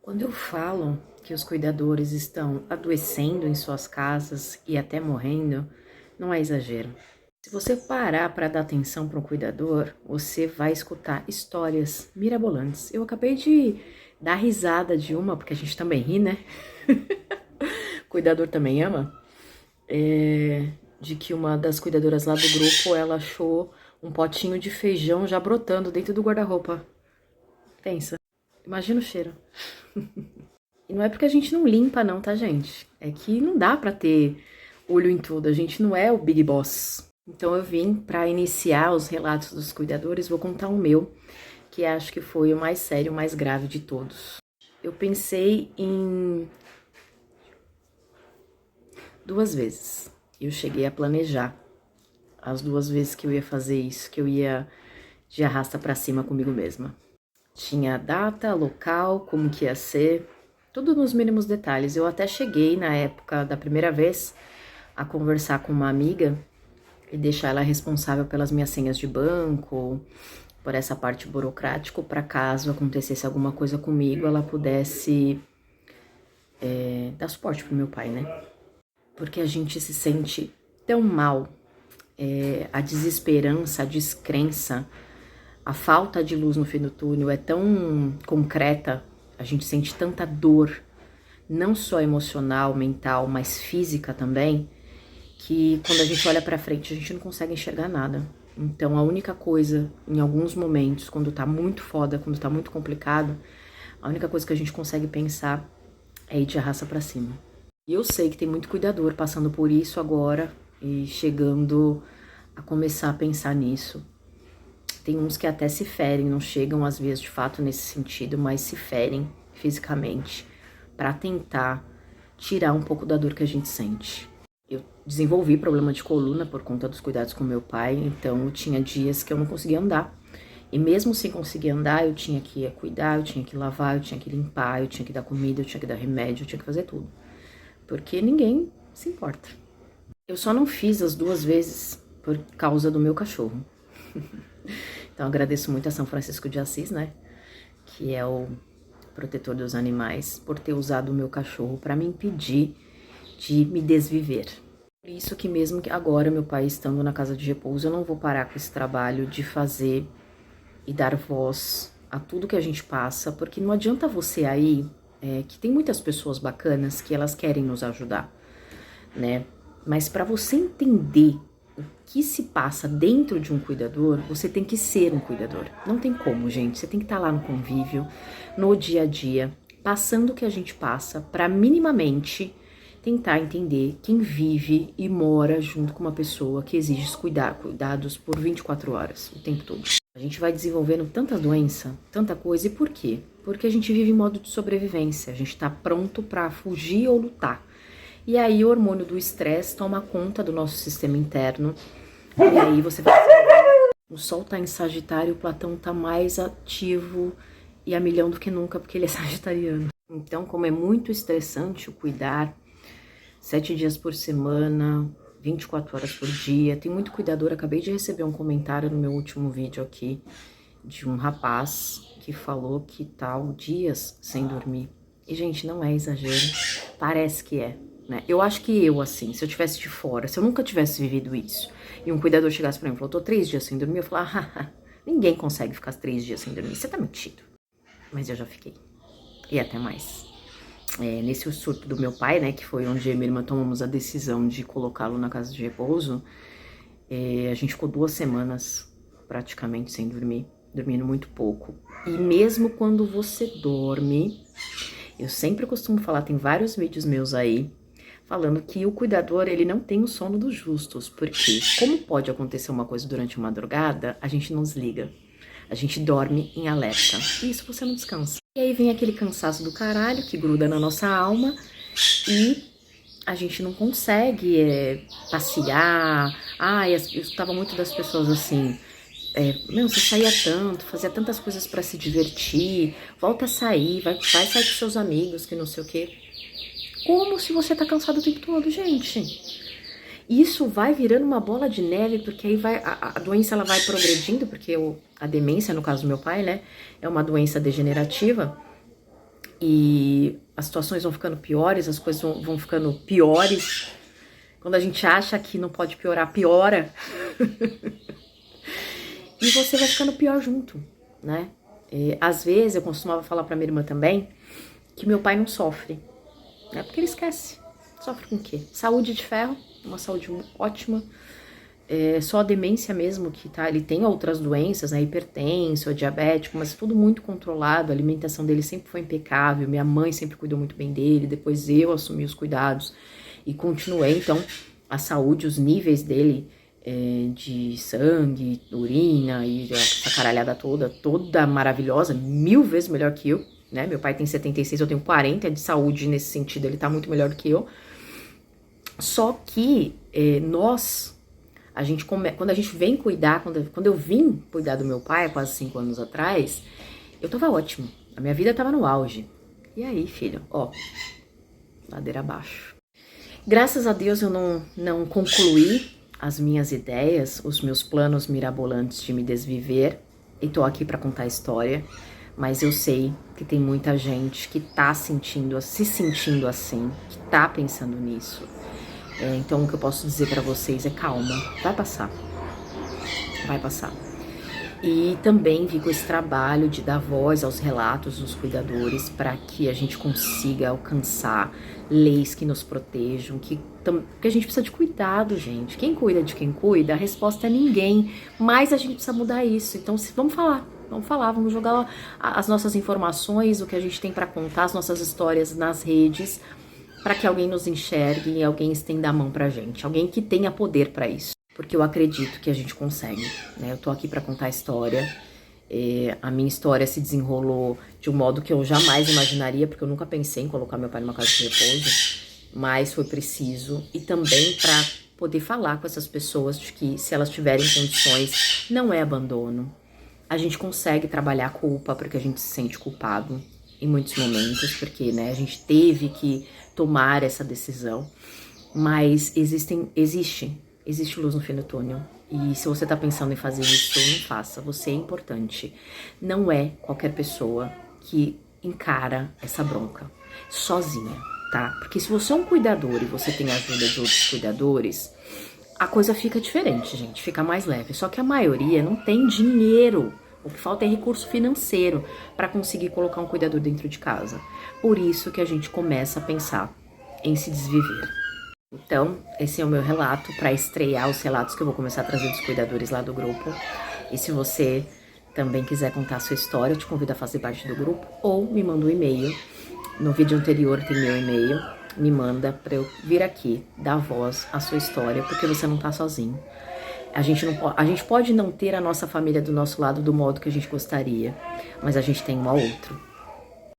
Quando eu falo que os cuidadores estão adoecendo em suas casas e até morrendo, não é exagero. Se você parar para dar atenção para um cuidador, você vai escutar histórias mirabolantes. Eu acabei de dar risada de uma, porque a gente também ri, né? Cuidador também ama. De que uma das cuidadoras lá do grupo, ela achou um potinho de feijão já brotando dentro do guarda-roupa. Pensa, imagina o cheiro. E não é porque a gente não limpa não, tá, gente? É que não dá pra ter olho em tudo, a gente não é o Big Boss. Então eu vim pra iniciar os relatos dos cuidadores, vou contar o meu, que acho que foi o mais sério, o mais grave de todos. Eu pensei em 2 vezes. Eu cheguei a planejar as 2 vezes que eu ia fazer isso, que eu ia de arrasta pra cima comigo mesma. Tinha data, local, como que ia ser, tudo nos mínimos detalhes. Eu até cheguei, na época da primeira vez, a conversar com uma amiga e deixar ela responsável pelas minhas senhas de banco, por essa parte burocrática, para caso acontecesse alguma coisa comigo, ela pudesse dar suporte pro meu pai, né? Porque a gente se sente tão mal, a desesperança, a descrença, a falta de luz no fim do túnel é tão concreta, a gente sente tanta dor, não só emocional, mental, mas física também, que quando a gente olha pra frente a gente não consegue enxergar nada. Então a única coisa, em alguns momentos, quando tá muito foda, quando tá muito complicado, a única coisa que a gente consegue pensar é ir de arrasta pra cima. E eu sei que tem muito cuidador passando por isso agora e chegando a começar a pensar nisso. Tem uns que até se ferem, não chegam às vezes de fato nesse sentido, mas se ferem fisicamente para tentar tirar um pouco da dor que a gente sente. Eu desenvolvi problema de coluna por conta dos cuidados com meu pai, então eu tinha dias que eu não conseguia andar. E mesmo sem conseguir andar, eu tinha que cuidar, eu tinha que lavar, eu tinha que limpar, eu tinha que dar comida, eu tinha que dar remédio, eu tinha que fazer tudo. Porque ninguém se importa. Eu só não fiz as 2 vezes por causa do meu cachorro. Então agradeço muito a São Francisco de Assis, né? Que é o protetor dos animais, por ter usado o meu cachorro para me impedir de me desviver. Por isso que mesmo que agora, meu pai estando na casa de repouso, eu não vou parar com esse trabalho de fazer e dar voz a tudo que a gente passa, porque não adianta você aí, que tem muitas pessoas bacanas que elas querem nos ajudar, né? Mas para você entender o que se passa dentro de um cuidador, você tem que ser um cuidador. Não tem como, gente. Você tem que estar lá no convívio, no dia a dia, passando o que a gente passa, para minimamente tentar entender quem vive e mora junto com uma pessoa que exige cuidados por 24 horas, o tempo todo. A gente vai desenvolvendo tanta doença, tanta coisa, e por quê? Porque a gente vive em modo de sobrevivência, a gente tá pronto para fugir ou lutar. E aí o hormônio do estresse toma conta do nosso sistema interno. E aí você vai... O Sol tá em Sagitário, o Platão tá mais ativo e a milhão do que nunca, porque ele é sagitariano. Então, como é muito estressante o cuidar, 7 dias por semana, 24 horas por dia, tem muito cuidador. Acabei de receber um comentário no meu último vídeo aqui, de um rapaz que falou que tá dias sem dormir. E, gente, não é exagero, parece que é. Né? Eu acho que eu, assim, se eu tivesse de fora, se eu nunca tivesse vivido isso, e um cuidador chegasse pra mim e falou, tô 3 dias sem dormir, eu falava, haha, ninguém consegue ficar 3 dias sem dormir, você tá mentindo. Mas eu já fiquei, e até mais. Nesse surto do meu pai, né, que foi onde eu e minha irmã tomamos a decisão de colocá-lo na casa de repouso, a gente ficou 2 semanas praticamente sem dormir, dormindo muito pouco. E mesmo quando você dorme, eu sempre costumo falar, tem vários vídeos meus aí, falando que o cuidador, ele não tem o sono dos justos, porque como pode acontecer uma coisa durante a madrugada, a gente não desliga, a gente dorme em alerta, e isso você não descansa. E aí vem aquele cansaço do caralho que gruda na nossa alma, e a gente não consegue passear. Eu escutava muito das pessoas assim, você saía tanto, fazia tantas coisas pra se divertir, volta a sair, vai sair com seus amigos, que não sei o quê. Como se você tá cansado o tempo todo, gente? Isso vai virando uma bola de neve, porque aí a doença ela vai progredindo, porque a demência, no caso do meu pai, né, é uma doença degenerativa, E as situações vão ficando piores, as coisas vão ficando piores. Quando a gente acha que não pode piorar, piora. E você vai ficando pior junto, né? E, às vezes, eu costumava falar pra minha irmã também que meu pai não sofre, né? Porque ele esquece. Sofre com o quê? Saúde de ferro, uma saúde ótima. Só a demência mesmo que tá. Ele tem outras doenças, né? Hipertenso, diabético, mas tudo muito controlado. A alimentação dele sempre foi impecável. Minha mãe sempre cuidou muito bem dele. Depois eu assumi os cuidados e continuei. Então, a saúde, os níveis dele de sangue, urina e essa caralhada toda maravilhosa, 1000 vezes melhor que eu, né? Meu pai tem 76, eu tenho 40, de saúde nesse sentido, ele tá muito melhor do que eu. Só que quando a gente vem cuidar, quando eu vim cuidar do meu pai, há quase 5 anos atrás, eu tava ótimo, a minha vida tava no auge. E aí, filho, ó, ladeira abaixo. Graças a Deus eu não concluí as minhas ideias, os meus planos mirabolantes de me desviver, e tô aqui pra contar a história, mas eu sei que tem muita gente que tá se sentindo assim, que tá pensando nisso. Então o que eu posso dizer pra vocês é calma, vai passar. Vai passar. E também vi com esse trabalho de dar voz aos relatos dos cuidadores para que a gente consiga alcançar leis que nos protejam, porque a gente precisa de cuidado, gente. Quem cuida de quem cuida, a resposta é ninguém, mas a gente precisa mudar isso. Então vamos falar, vamos jogar as nossas informações, o que a gente tem para contar, as nossas histórias nas redes, para que alguém nos enxergue e alguém estenda a mão pra gente, alguém que tenha poder para isso. Porque eu acredito que a gente consegue, né? Eu tô aqui pra contar a história. A minha história se desenrolou de um modo que eu jamais imaginaria, porque eu nunca pensei em colocar meu pai numa casa de repouso, mas foi preciso. E também pra poder falar com essas pessoas de que, se elas tiverem condições, não é abandono. A gente consegue trabalhar a culpa, porque a gente se sente culpado em muitos momentos, porque, né, a gente teve que tomar essa decisão. Mas existe luz no fim do túnel. E se você tá pensando em fazer isso, não faça. Você é importante. Não é qualquer pessoa que encara essa bronca sozinha, tá? Porque se você é um cuidador e você tem a ajuda de outros cuidadores, a coisa fica diferente, gente. Fica mais leve. Só que a maioria não tem dinheiro. O que falta é recurso financeiro para conseguir colocar um cuidador dentro de casa. Por isso que a gente começa a pensar em se desviver. Então, esse é o meu relato para estrear os relatos que eu vou começar a trazer dos cuidadores lá do grupo. E se você também quiser contar a sua história, eu te convido a fazer parte do grupo ou me manda um e-mail. No vídeo anterior tem meu e-mail. Me manda para eu vir aqui dar voz à sua história, porque você não tá sozinho. A gente pode não ter a nossa família do nosso lado do modo que a gente gostaria, mas a gente tem um ao outro.